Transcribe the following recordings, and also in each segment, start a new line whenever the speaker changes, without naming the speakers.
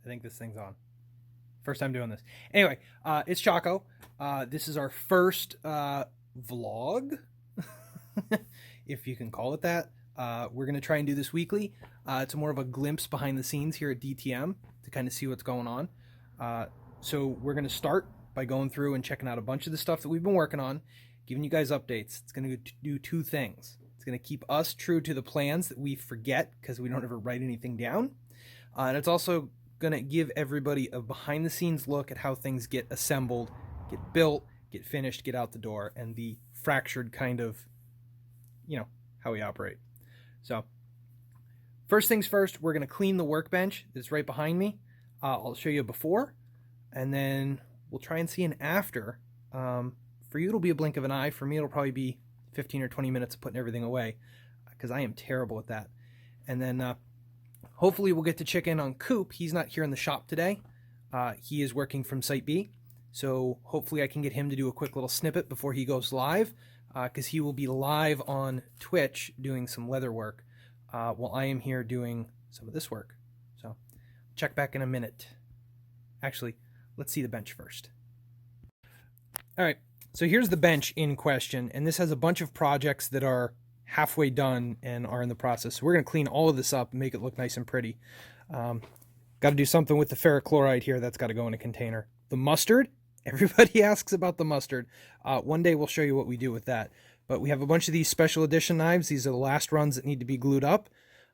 I think this thing's on. First time doing this. Anyway, it's Chaco. This is our first vlog, if you can call it that. We're going to try and do this weekly. It's more of a glimpse behind the scenes here at DTM to kind of see what's going on. So we're going to start by going through and checking out a bunch of the stuff that we've been working on, giving you guys updates. It's going to do two things. It's going to keep us true to the plans that we forget because we don't ever write anything down. And it's also going to give everybody a behind the scenes look at how things get assembled, get built, get finished, get out the door, and the fractured kind of, how we operate. So first things first, we're going to clean the workbench that's right behind me. I'll show you a before, and then we'll try and see an after. For you, it'll be a blink of an eye. For me, it'll probably be 15 or 20 minutes of putting everything away because I am terrible at that. And then hopefully we'll get to check in on Coop. He's not here in the shop today. He is working from Site B. So hopefully I can get him to do a quick little snippet before he goes live, because he will be live on Twitch doing some leather work while I am here doing some of this work. So check back in a minute. Actually, let's see the bench first. All right, so here's the bench in question, and this has a bunch of projects that are halfway done and are in the process. So we're going to clean all of this up and make it look nice and pretty. Got to do something with the ferric chloride here. That's got to go in a container. The mustard, everybody asks about the mustard. One day we'll show you what we do with that. But we have a bunch of these special edition knives. These are the last runs that need to be glued up.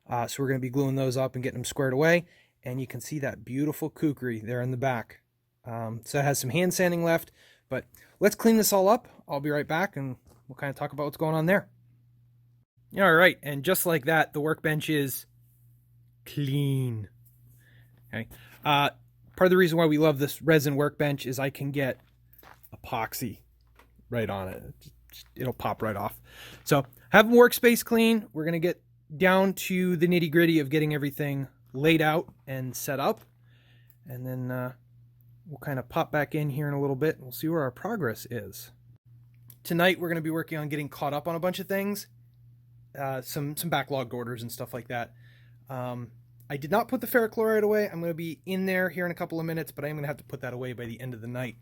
So we're going to be gluing those up and getting them squared away. And you can see that beautiful kukri there in the back. So it has some hand sanding left. But let's clean this all up. I'll be right back and we'll kind of talk about what's going on there. All right, and just like that, the workbench is clean. Okay. Part of the reason why we love this resin workbench is I can get epoxy right on it. It'll pop right off. So have workspace clean. We're going to get down to the nitty gritty of getting everything laid out and set up. And then we'll kind of pop back in here in a little bit and we'll see where our progress is. Tonight, we're going to be working on getting caught up on a bunch of things. Some backlogged orders and stuff like that. I did not put the ferric chloride away. I'm going to be in there here in a couple of minutes, but I'm going to have to put that away by the end of the night.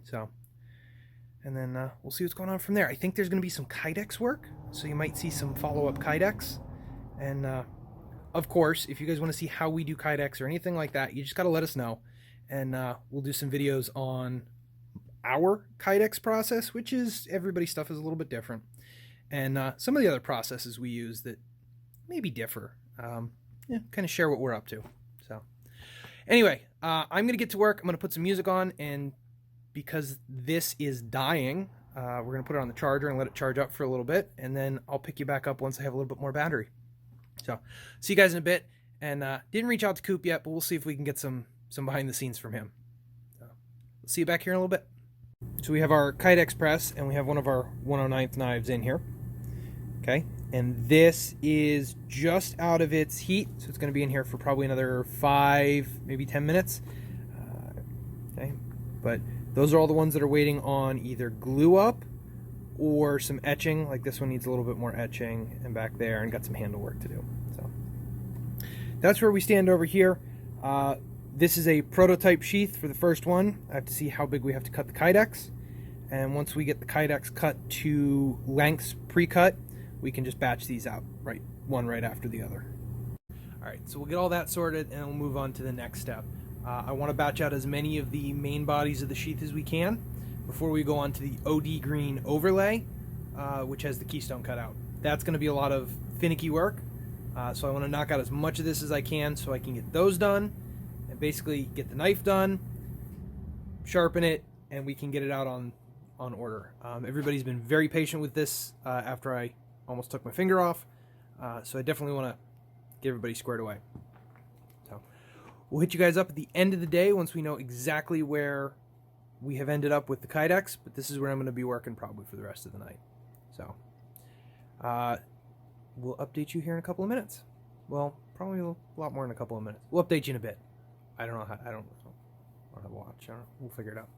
So, and then we'll see what's going on from there. I think there's going to be some Kydex work, so you might see some follow-up Kydex. And of course, if you guys want to see how we do Kydex or anything like that, you just got to let us know. And we'll do some videos on our Kydex process, which is everybody's stuff is a little bit different. And some of the other processes we use that maybe differ. Kind of share what we're up to. So anyway, I'm going to get to work. I'm going to put some music on, and because this is dying, we're going to put it on the charger and let it charge up for a little bit, and then I'll pick you back up once I have a little bit more battery. So see you guys in a bit, and didn't reach out to Coop yet, but we'll see if we can get some behind the scenes from him. So we'll see you back here in a little bit. So we have our Kydex press, and we have one of our 109th knives in here. Okay, and this is just out of its heat, so it's going to be in here for probably another 5, maybe 10 minutes. Okay, but those are all the ones that are waiting on either glue up or some etching. Like this one needs a little bit more etching, and back there, and got some handle work to do. So that's where we stand over here. This is a prototype sheath for the first one. I have to see how big we have to cut the Kydex, and once we get the Kydex cut to lengths pre-cut, we can just batch these out, one right after the other. All right, so we'll get all that sorted and we'll move on to the next step. I want to batch out as many of the main bodies of the sheath as we can before we go on to the OD green overlay, which has the keystone cut out. That's going to be a lot of finicky work, so I want to knock out as much of this as I can so I can get those done and basically get the knife done, sharpen it, and we can get it out on order. Everybody's been very patient with this after I almost took my finger off, so I definitely want to get everybody squared away. So we'll hit you guys up at the end of the day once we know exactly where we have ended up with the Kydex, but this is where I'm going to be working probably for the rest of the night. So we'll update you here in a couple of minutes. Well, probably a lot more in a couple of minutes. We'll update you in a bit. I don't have a watch. We'll figure it out.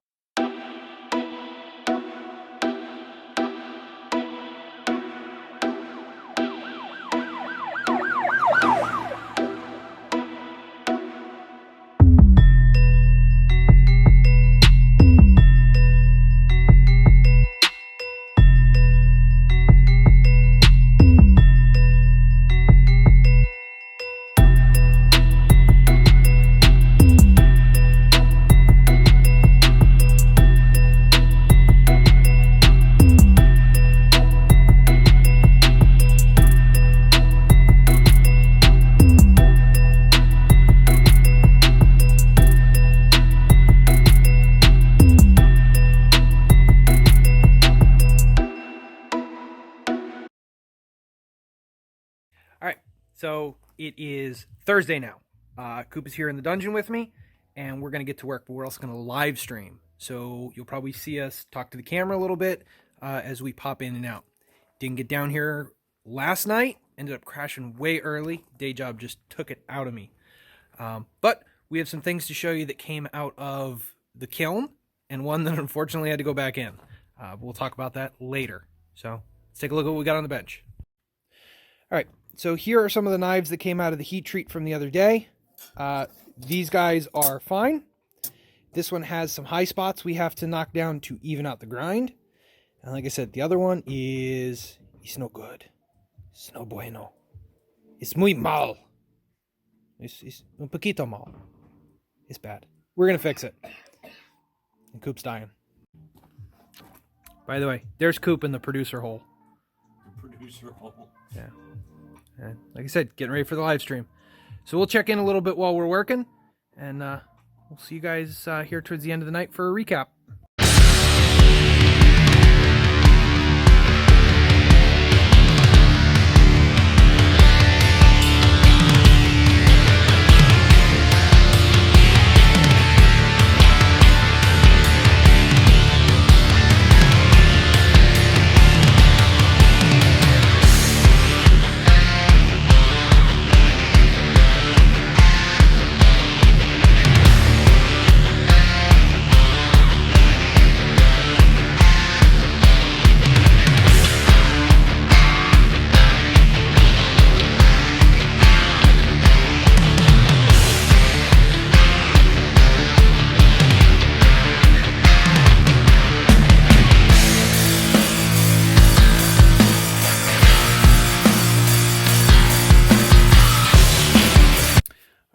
All right, so it is Thursday now. Coop is here in the dungeon with me, and we're going to get to work, but we're also going to live stream. So you'll probably see us talk to the camera a little bit as we pop in and out. Didn't get down here last night, ended up crashing way early. Day job just took it out of me. But we have some things to show you that came out of the kiln, and one that unfortunately had to go back in. But we'll talk about that later. So let's take a look at what we got on the bench. All right, so here are some of the knives that came out of the heat treat from the other day. These guys are fine. This one has some high spots we have to knock down to even out the grind. And like I said, the other one is... it's no good. It's no bueno. It's muy mal. It's un poquito mal. It's bad. We're going to fix it. And Coop's dying. By the way, there's Coop in the producer hole.
The producer hole.
Yeah. And like I said, getting ready for the live stream. So we'll check in a little bit while we're working. And we'll see you guys here towards the end of the night for a recap.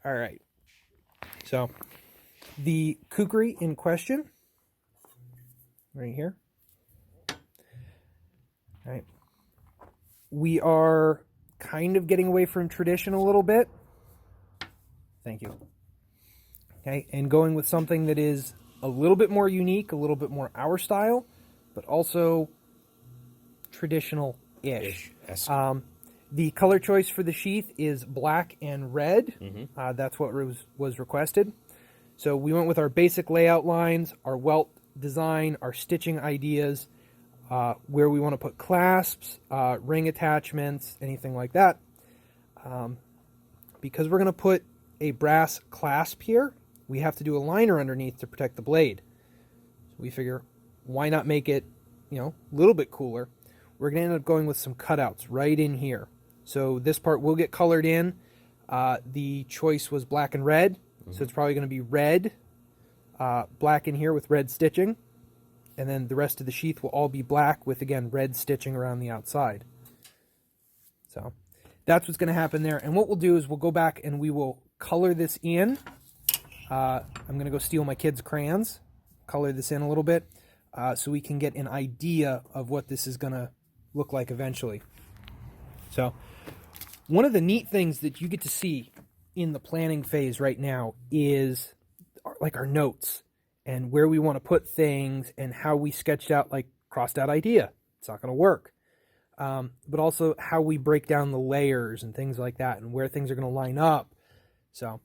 All right, so the kukri in question, right here. All right, we are kind of getting away from tradition a little bit. Thank you. Okay, and going with something that is a little bit more unique, a little bit more our style, but also traditional-ish.
Yes.
The color choice for the sheath is black and red. That's what was requested. So we went with our basic layout lines, our welt design, our stitching ideas, where we want to put clasps, ring attachments, anything like that. Because we're going to put a brass clasp here, we have to do a liner underneath to protect the blade. So we figure, why not make it, a little bit cooler? We're going to end up going with some cutouts right in here. So this part will get colored in. The choice was black and red. So it's probably going to be red, black in here with red stitching. And then the rest of the sheath will all be black with, again, red stitching around the outside. So that's what's going to happen there. And what we'll do is we'll go back and we will color this in. I'm going to go steal my kids' crayons, color this in a little bit, so we can get an idea of what this is going to look like eventually. So one of the neat things that you get to see in the planning phase right now is like our notes and where we want to put things and how we sketched out, like, crossed out idea. It's not going to work. But also how we break down the layers and things like that and where things are going to line up. So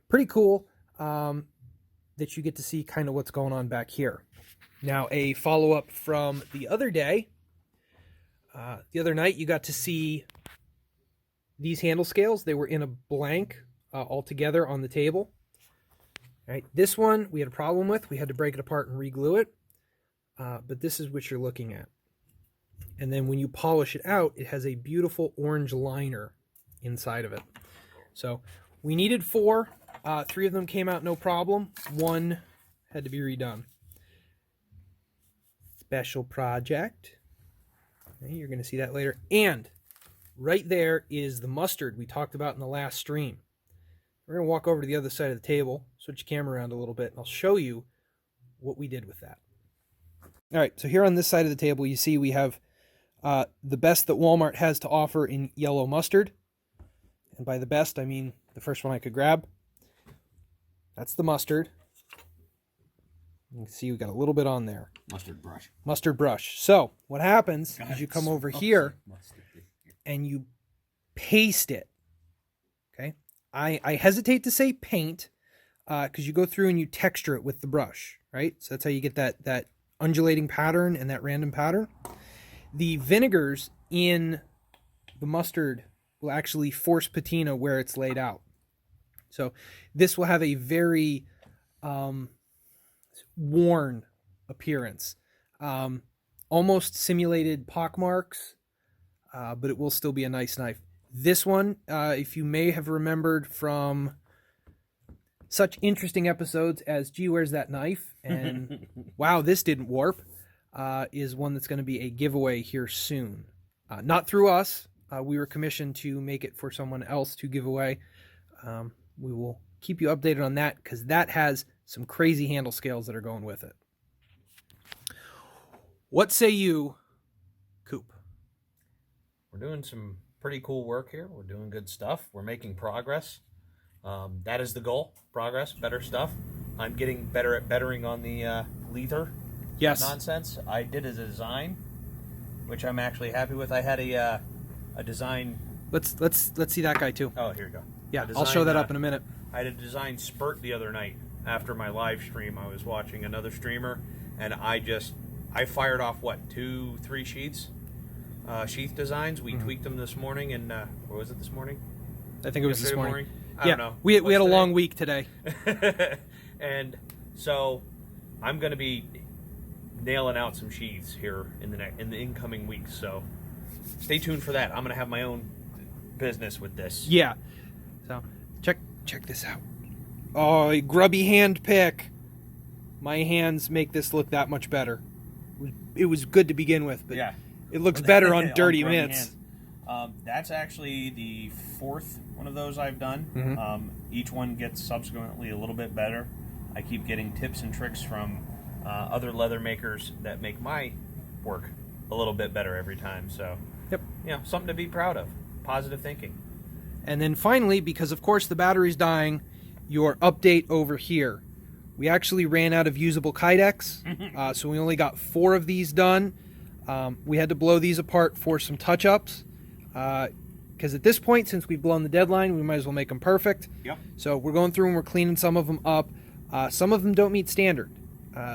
pretty cool that you get to see kind of what's going on back here. Now, a follow-up from the other day. The other night, you got to see these handle scales. They were in a blank all together on the table. All right, this one we had a problem with. We had to break it apart and re-glue it. But this is what you're looking at. And then when you polish it out, it has a beautiful orange liner inside of it. So we needed 4. 3 of them came out no problem. 1 had to be redone. Special project. Okay, you're going to see that later. And right there is the mustard we talked about in the last stream. We're going to walk over to the other side of the table, switch the camera around a little bit, and I'll show you what we did with that. All right, so here on this side of the table, you see we have the best that Walmart has to offer in yellow mustard. And by the best, I mean the first one I could grab. That's the mustard. You can see we got a little bit on there.
Mustard brush.
Mustard brush. So what happens is you come over here and you paste it. Okay. I hesitate to say paint because you go through and you texture it with the brush, right? So that's how you get that undulating pattern and that random pattern. The vinegars in the mustard will actually force patina where it's laid out. So this will have a very worn appearance. Almost simulated pockmarks, but it will still be a nice knife. This one, if you may have remembered from such interesting episodes as Gee, Where's That Knife? And Wow, This Didn't Warp, is one that's going to be a giveaway here soon. Not through us. We were commissioned to make it for someone else to give away. We will keep you updated on that because that has some crazy handle scales that are going with it. What say you, Coop?
We're doing some pretty cool work here. We're doing good stuff. We're making progress. That is the goal. Progress, better stuff. I'm getting better at bettering on the leather nonsense. I did a design, which I'm actually happy with. I had a design.
Let's see that guy too.
Oh, here we go.
Yeah, I'll show that up in a minute.
I had a design spurt the other night after my live stream. I was watching another streamer, and I fired off, 2-3 sheaths? Sheath designs. We tweaked them this morning, and what was it this morning?
I think it was this morning.
I don't know.
We had a long week today.
And so I'm going to be nailing out some sheaths here in the incoming weeks. So stay tuned for that. I'm going to have my own business with this.
Yeah. So check this out. Oh, a grubby hand pick. My hands make this look that much better. It was good to begin with, but
yeah,
it looks better on dirty mitts.
That's actually the fourth one of those I've done.
Mm-hmm.
Each one gets subsequently a little bit better. I keep getting tips and tricks from other leather makers that make my work a little bit better every time. So,
yep,
something to be proud of. Positive thinking.
And then finally, because of course the battery's dying, your update over here. We actually ran out of usable Kydex, so we only got 4 of these done. We had to blow these apart for some touch-ups, because at this point, since we've blown the deadline, we might as well make them perfect.
Yep.
So we're going through and we're cleaning some of them up. Some of them don't meet standard,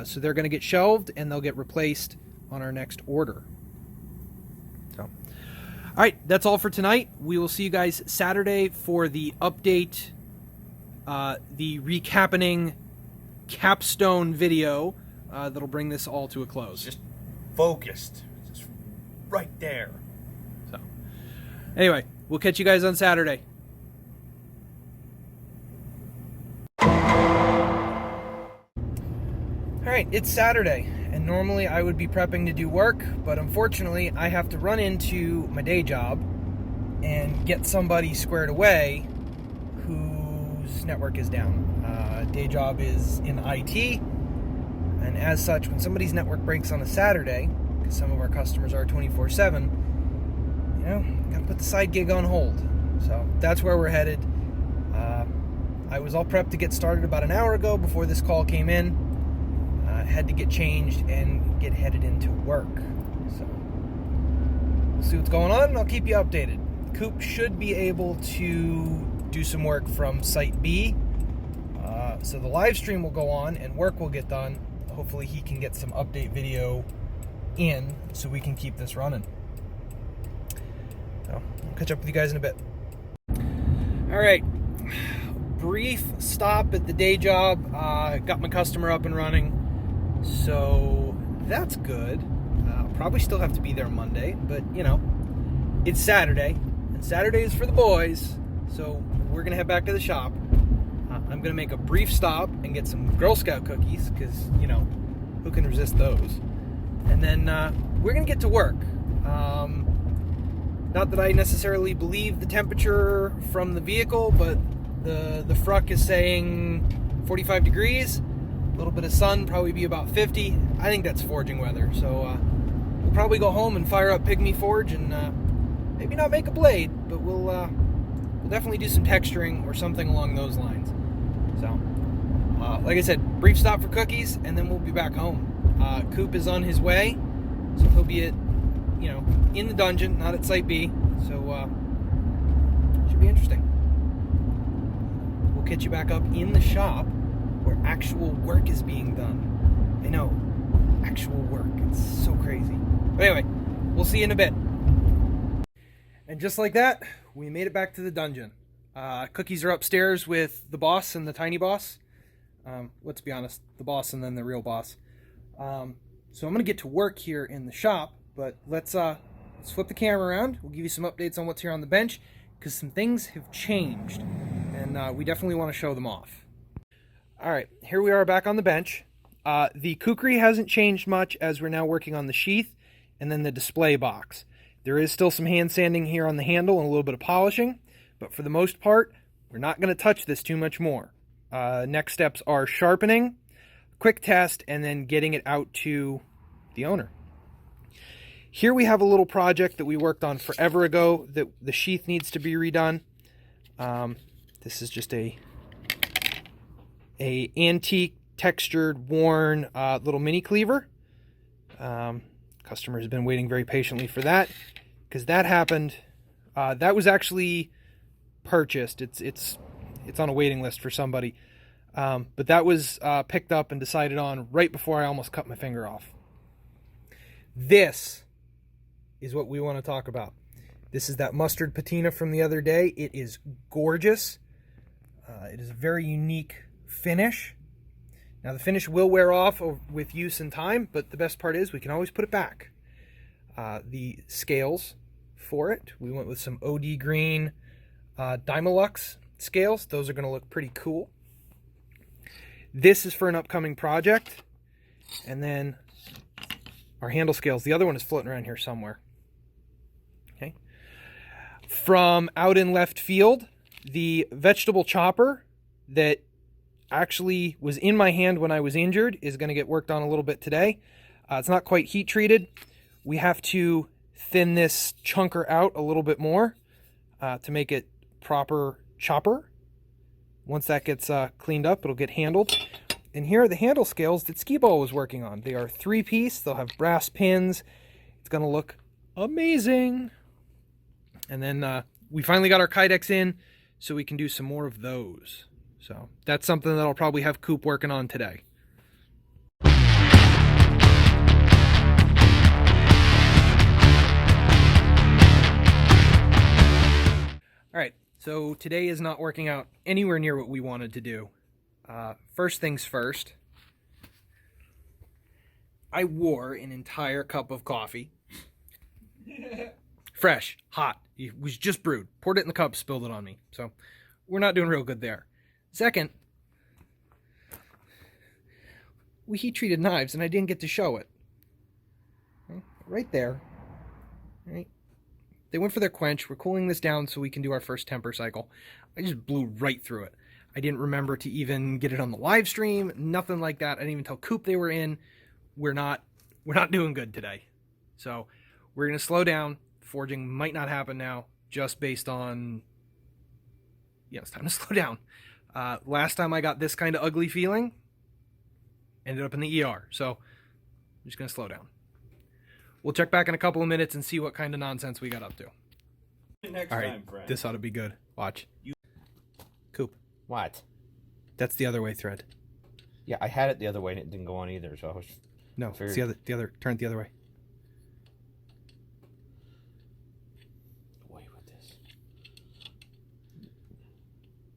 so they're going to get shelved and they'll get replaced on our next order. So, all right, that's all for tonight. We will see you guys Saturday for the update, the recappening capstone video that'll bring this all to a close.
Just focused. Just right there.
So, anyway, we'll catch you guys on Saturday. All right, it's Saturday, and normally I would be prepping to do work, but unfortunately I have to run into my day job and get somebody squared away whose network is down. Day job is in IT, and as such, when somebody's network breaks on a Saturday, because some of our customers are 24/7, gotta put the side gig on hold. So that's where we're headed. I was all prepped to get started about an hour ago before this call came in. Had to get changed and get headed into work. So we'll see what's going on, and I'll keep you updated. Coop should be able to do some work from Site B. So the live stream will go on and work will get done. Hopefully he can get some update video in so we can keep this running. So I'll catch up with you guys in a bit. All right, brief stop at the day job. Got my customer up and running, so that's good. I'll probably still have to be there Monday, but it's Saturday, and Saturday is for the boys, so we're gonna head back to the shop. I'm going to make a brief stop and get some Girl Scout cookies, because, who can resist those? And then we're going to get to work. Not that I necessarily believe the temperature from the vehicle, but the fruck is saying 45 degrees, a little bit of sun, probably be about 50. I think that's forging weather, so we'll probably go home and fire up Pygmy Forge and maybe not make a blade, but we'll definitely do some texturing or something along those lines. So, like I said, brief stop for cookies, and then we'll be back home. Coop is on his way, so he'll be at, in the dungeon, not at Site B. So, Should be interesting. We'll catch you back up in the shop where actual work is being done. I know, actual work. It's so crazy. But anyway, we'll see you in a bit. And just like that, we made it back to the dungeon. Cookies are upstairs with the boss and the tiny boss. Let's be honest, the boss and then the real boss. So I'm going to get to work here in the shop, but let's flip the camera around. We'll give you some updates on what's here on the bench, because some things have changed, and we definitely want to show them off. All right, here we are back on the bench. The kukri hasn't changed much, as we're now working on the sheath and then the display box. There is still some hand sanding here on the handle and a little bit of polishing, but for the most part, we're not going to touch this too much more. Next steps are sharpening, quick test, and then getting it out to the owner. Here we have a little project that we worked on forever ago that the sheath needs to be redone. This is just a antique textured worn little mini cleaver. Customer has been waiting very patiently for that, because that happened. That was actually purchased. It's on a waiting list for somebody, but that was picked up and decided on right before I almost cut my finger off. This is what we want to talk about. This is that mustard patina from the other day. It is gorgeous. It is a very unique finish. Now the finish will wear off with use and time, but the best part is we can always put it back. The scales for it, we went with some OD green Dymilux scales. Those are going to look pretty cool. This is for an upcoming project. And then our handle scales. The other one is floating around here somewhere. Okay. From out in left field, the vegetable chopper that actually was in my hand when I was injured is going to get worked on a little bit today. It's not quite heat treated. We have to thin this chunker out a little bit more to make it proper chopper. Once that gets cleaned up, it'll get handled. And here are the handle scales that Skee Ball was working on. They are 3-piece. They'll have brass pins. It's going to look amazing. And then we finally got our Kydex in, so we can do some more of those. So that's something that I'll probably have Coop working on today. All right, so today is not working out anywhere near what we wanted to do. First things first, I wore an entire cup of coffee. Fresh, hot. It was just brewed. Poured it in the cup, spilled it on me. So we're not doing real good there. Second, we heat treated knives and I didn't get to show it. Right there. Right. They went for their quench. We're cooling this down so we can do our first temper cycle. I just blew right through it. I didn't remember to even get it on the live stream. Nothing like that. I didn't even tell Coop they were in. We're not doing good today. So we're going to slow down. Forging might not happen now, just based on, it's time to slow down. Last time I got this kind of ugly feeling, ended up in the ER. So I'm just going to slow down. We'll check back in a couple of minutes and see what kind of nonsense we got up to.
Next
All right,
time, friend.
this ought to be good. Watch. Coop.
What?
That's the other way thread.
Yeah, I had it the other way and it didn't go on either, so I was...
No, it's the other. Turn it the other way.
Away with this.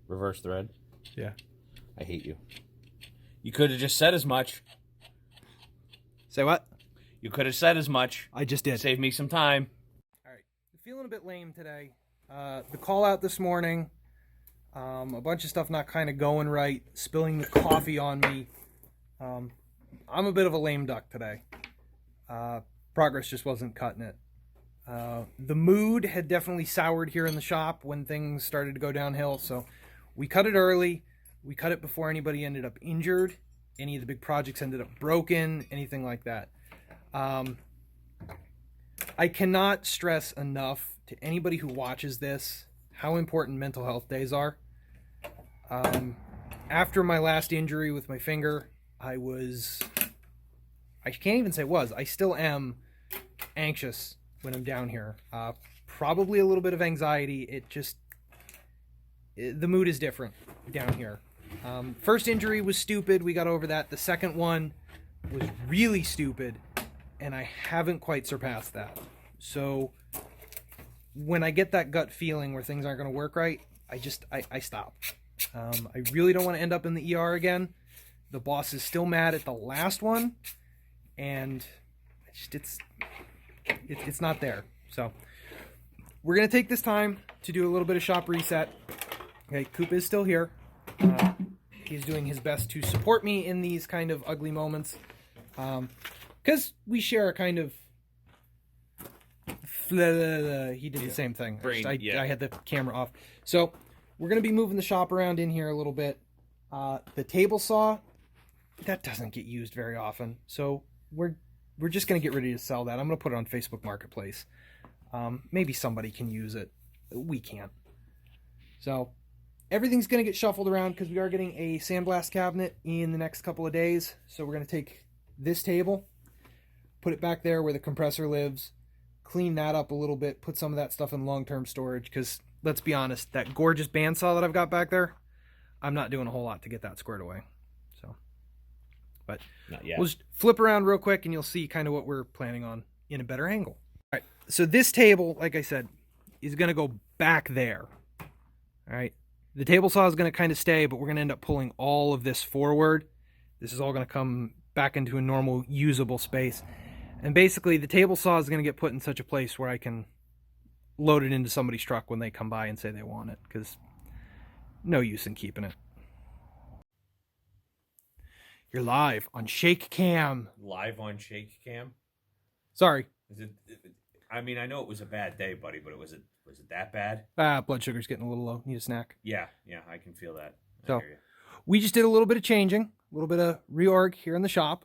Reverse thread.
Yeah.
I hate you. You could have just said as much.
Say what?
You could have said as much.
I just did.
Save me some time.
All right. Feeling a bit lame today. The call out this morning. A bunch of stuff not kind of going right. Spilling the coffee on me. I'm a bit of a lame duck today. Progress just wasn't cutting it. The mood had definitely soured here in the shop when things started to go downhill. So we cut it early. We cut it before anybody ended up injured. Any of the big projects ended up broken. Anything like that. I cannot stress enough to anybody who watches this how important mental health days are. After my last injury with my finger, I can't even say I still am anxious when I'm down here. Probably a little bit of anxiety. the mood is different down here. First injury was stupid. We got over that. The second one was really stupid, and I haven't quite surpassed that. So when I get that gut feeling where things aren't going to work right, I stop. I really don't want to end up in the ER again. The boss is still mad at the last one, and it's not there. So we're going to take this time to do a little bit of shop reset. Okay, Coop is still here. He's doing his best to support me in these kind of ugly moments. Because we share a kind of... He did the same thing. I had the camera off. So we're going to be moving the shop around in here a little bit. The table saw, that doesn't get used very often. So we're just going to get ready to sell that. I'm going to put it on Facebook Marketplace. Maybe somebody can use it. We can't. So everything's going to get shuffled around because we are getting a sandblast cabinet in the next couple of days. So we're going to take this table, put it back there where the compressor lives, clean that up a little bit, put some of that stuff in long-term storage because, let's be honest, that gorgeous bandsaw that I've got back there, I'm not doing a whole lot to get that squared away. So, but
not yet.
We'll just flip around real quick and you'll see kind of what we're planning on in a better angle. All right, so this table, like I said, is going to go back there. All right, the table saw is going to kind of stay, but we're going to end up pulling all of this forward. This is all going to come back into a normal usable space. And basically the table saw is going to get put in such a place where I can load it into somebody's truck when they come by and say they want it, because no use in keeping it. You're live on Shake Cam.
Live on Shake Cam?
Sorry.
I mean, I know it was a bad day, buddy, but was it that bad?
Blood sugar's getting a little low. Need a snack.
Yeah, I can feel that.
So we just did a little bit of changing, a little bit of reorg here in the shop.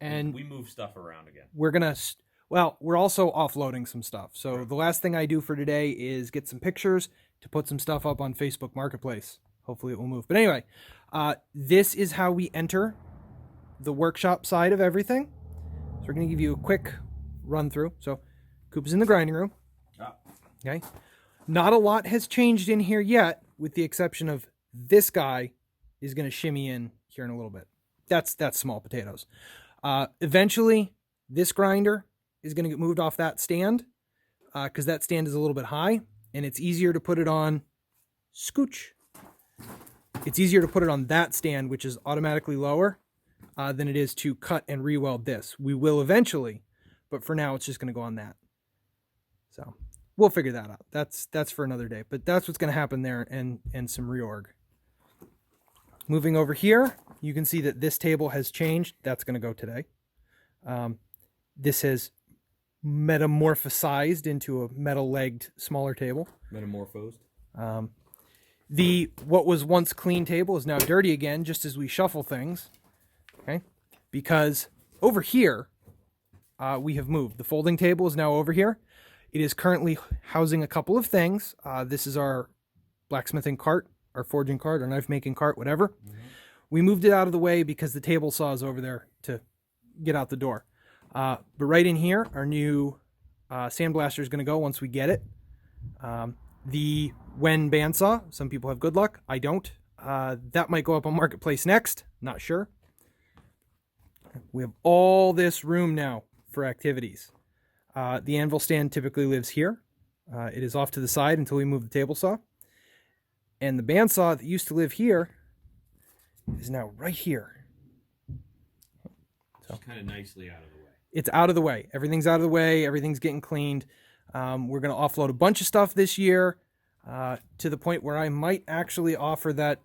And
we move stuff around again.
We're going to, we're also offloading some stuff. So the last thing I do for today is get some pictures to put some stuff up on Facebook Marketplace. Hopefully it will move. But anyway, this is how we enter the workshop side of everything. So we're going to give you a quick run through. So Coop is in the grinding room. Okay. Not a lot has changed in here yet, with the exception of this guy is going to shimmy in here in a little bit. That's small potatoes. Eventually, this grinder is going to get moved off that stand because that stand is a little bit high, and it's easier to put it on scooch. It's easier to put it on that stand, which is automatically lower, than it is to cut and re-weld this. We will eventually, but for now, it's just going to go on that. So we'll figure that out. That's for another day, but that's what's going to happen there, and some reorg. Moving over here, you can see that this table has changed. That's going to go today. This has metamorphosized into a metal-legged smaller table.
Metamorphosed.
What was once clean table is now dirty again, just as we shuffle things. Okay, because over here we have moved. The folding table is now over here. It is currently housing a couple of things. This is our blacksmithing cart, our forging cart, our knife making cart, whatever. Mm-hmm. We moved it out of the way because the table saw is over there to get out the door. But right in here, our new sandblaster is going to go once we get it. The Wen bandsaw, some people have good luck. I don't. That might go up on Marketplace next. Not sure. We have all this room now for activities. The anvil stand typically lives here. It is off to the side until we move the table saw. And the bandsaw that used to live here is now right here.
So kind of nicely out of the way.
It's out of the way. Everything's out of the way. Everything's getting cleaned. We're going to offload a bunch of stuff this year to the point where I might actually offer that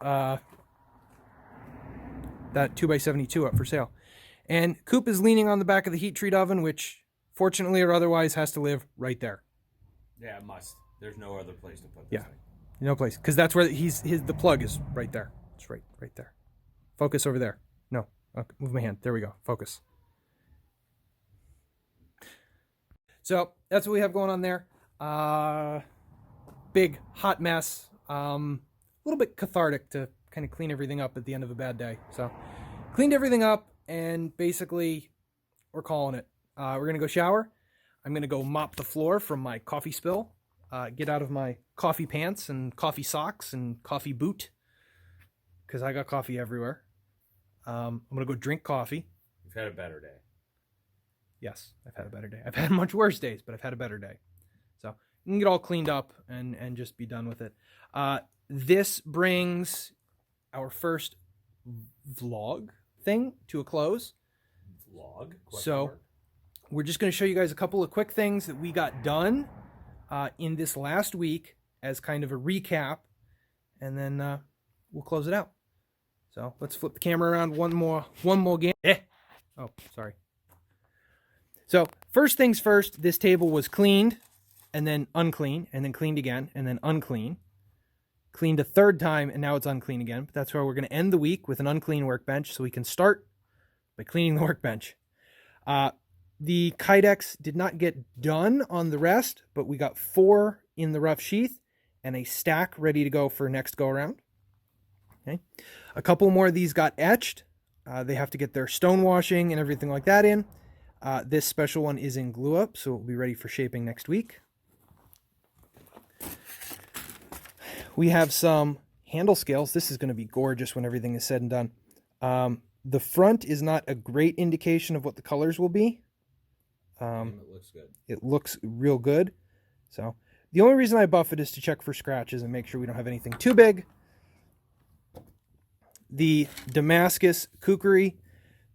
2x72 up for sale. And Coop is leaning on the back of the heat treat oven, which fortunately or otherwise has to live right there.
Yeah, it must. There's no other place to put this.
Yeah, no place, because that's where the plug is right there. It's right there. Focus over there. No, okay, move my hand. There we go. Focus. So that's what we have going on there. Big hot mess. A little bit cathartic to kind of clean everything up at the end of a bad day. So cleaned everything up, and basically we're calling it. We're gonna go shower. I'm gonna go mop the floor from my coffee spill get out of my coffee pants and coffee socks and coffee boot, because I got coffee everywhere. I'm going to go drink coffee.
You've had a better day.
Yes, I've had a better day. I've had much worse days, but I've had a better day. So you can get all cleaned up and just be done with it. This brings our first vlog thing to a close.
Vlog?
So we're just going to show you guys a couple of quick things that we got done in this last week as kind of a recap, and then we'll close it out. So let's flip the camera around one more game. Oh, sorry. So first things first, this table was cleaned and then unclean and then cleaned again and then unclean. Cleaned a third time and now it's unclean again. But that's why we're going to end the week with an unclean workbench so we can start by cleaning the workbench. The Kydex did not get done on the rest, but we got 4 in the rough sheath and a stack ready to go for next go around. Okay. A couple more of these got etched. They have to get their stone washing and everything like that in. This special one is in glue up, so it'll be ready for shaping next week. We have some handle scales. This is going to be gorgeous when everything is said and done. The front is not a great indication of what the colors will be.
It looks good.
It looks real good. So the only reason I buff it is to check for scratches and make sure we don't have anything too big. The Damascus kukri,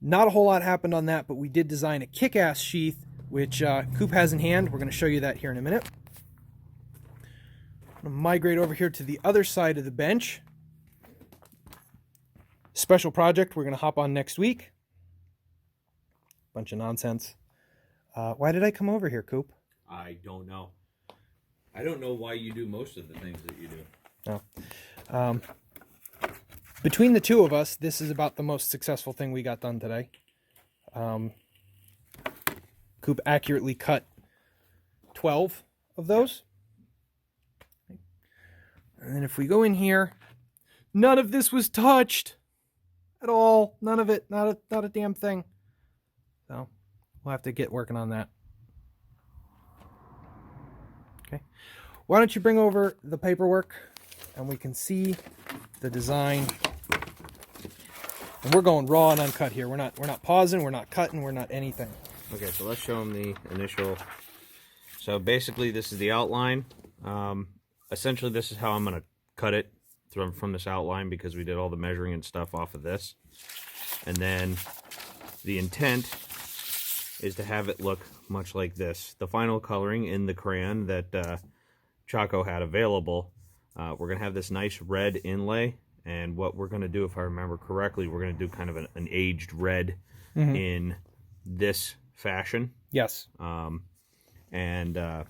not a whole lot happened on that, but we did design a kick-ass sheath, which Coop has in hand. We're going to show you that here in a minute. I'm going to migrate over here to the other side of the bench. Special project we're going to hop on next week. Bunch of nonsense. Why did I come over here, Coop?
I don't know. I don't know why you do most of the things that you do.
No. Between the two of us, this is about the most successful thing we got done today. Coop accurately cut 12 of those. And then if we go in here, none of this was touched at all. None of it. Not a damn thing. So we'll have to get working on that. Okay. Why don't you bring over the paperwork and we can see the design. And we're going raw and uncut here. We're not pausing, we're not cutting, we're not anything.
Okay, so let's show them the initial. So basically this is the outline. Essentially this is how I'm going to cut it from this outline, because we did all the measuring and stuff off of this. And then the intent is to have it look much like this. The final coloring in the crayon that Chaco had available, we're going to have this nice red inlay. And what we're going to do, if I remember correctly, we're going to do kind of an aged red in this fashion.
Yes.
And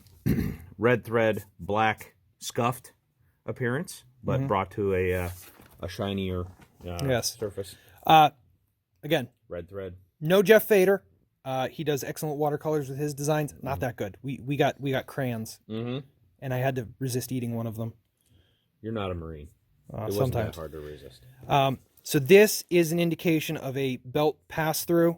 red thread, black scuffed appearance, but brought to a shinier surface.
Again,
red thread.
No Jeff Fader. He does excellent watercolors with his designs. Not that good. We got crayons, and I had to resist eating one of them.
You're not a Marine. It wasn't
sometimes
that hard to resist.
So this is an indication of a belt pass-through.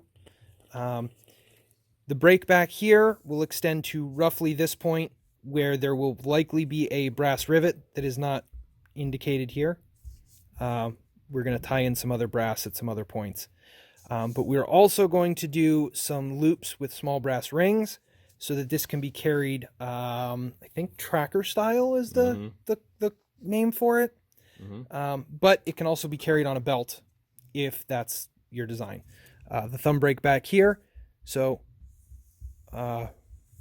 The break back here will extend to roughly this point, where there will likely be a brass rivet that is not indicated here. We're going to tie in some other brass at some other points. But we're also going to do some loops with small brass rings so that this can be carried, I think tracker style is the name for it. But it can also be carried on a belt if that's your design. The thumb break back here. So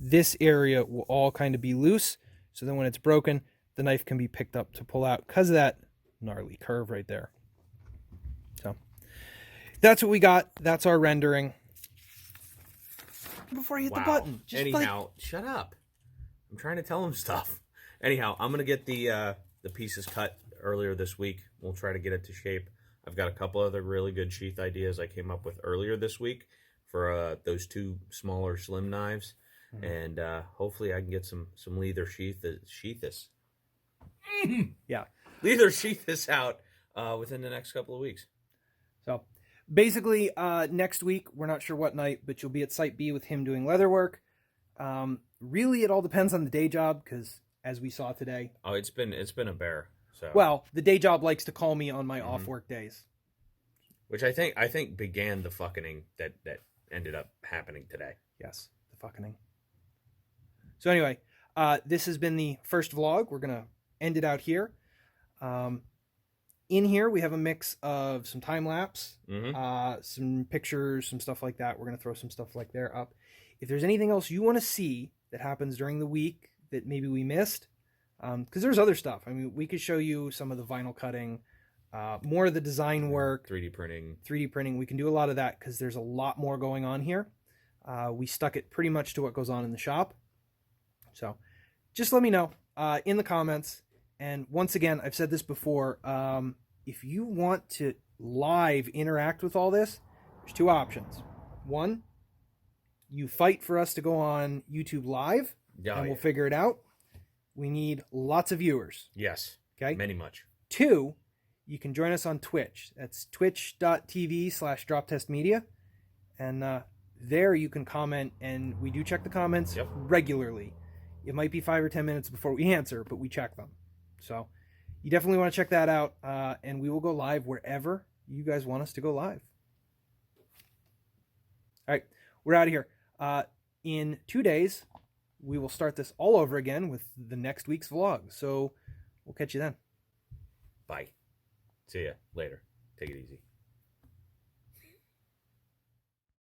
this area will all kind of be loose. So then when it's broken, the knife can be picked up to pull out because of that gnarly curve right there. So that's what we got. That's our rendering. Before I hit the button.
Just anyhow, shut up. I'm trying to tell him stuff. Anyhow, I'm going to get the pieces cut earlier this week. We'll try to get it to shape. I've got a couple other really good sheath ideas I came up with earlier this week for those 2 smaller slim knives. And hopefully I can get some leather sheath this.
Yeah.
Leather sheath this out within the next couple of weeks.
So basically next week, we're not sure what night, but you'll be at Site B with him doing leather work. Really, it all depends on the day job because as we saw today.
Oh, it's been a bear. So
Well, the day job likes to call me on my off work days.
Which I think began the fucking that ended up happening today.
Yes, the fucking. So anyway, this has been the first vlog. We're gonna end it out here. In here we have a mix of some time lapse, some pictures, some stuff like that. We're gonna throw some stuff like there up. If there's anything else you want to see that happens during the week that maybe we missed, because there's other stuff. I mean, we could show you some of the vinyl cutting, more of the design work,
3D printing.
3D printing. We can do a lot of that because there's a lot more going on here. We stuck it pretty much to what goes on in the shop. So just let me know in the comments. And once again, I've said this before, if you want to live interact with all this, there's two options. One, you fight for us to go on YouTube Live, and we'll figure it out. We need lots of viewers.
Yes.
Okay.
Many much.
Two, you can join us on Twitch. That's twitch.tv/droptestmedia. And there you can comment, and we do check the comments regularly. It might be 5 or 10 minutes before we answer, but we check them. So you definitely want to check that out, and we will go live wherever you guys want us to go live. All right, we're out of here. In 2 days, we will start this all over again with the next week's vlog. So we'll catch you then.
Bye. See ya later. Take it easy.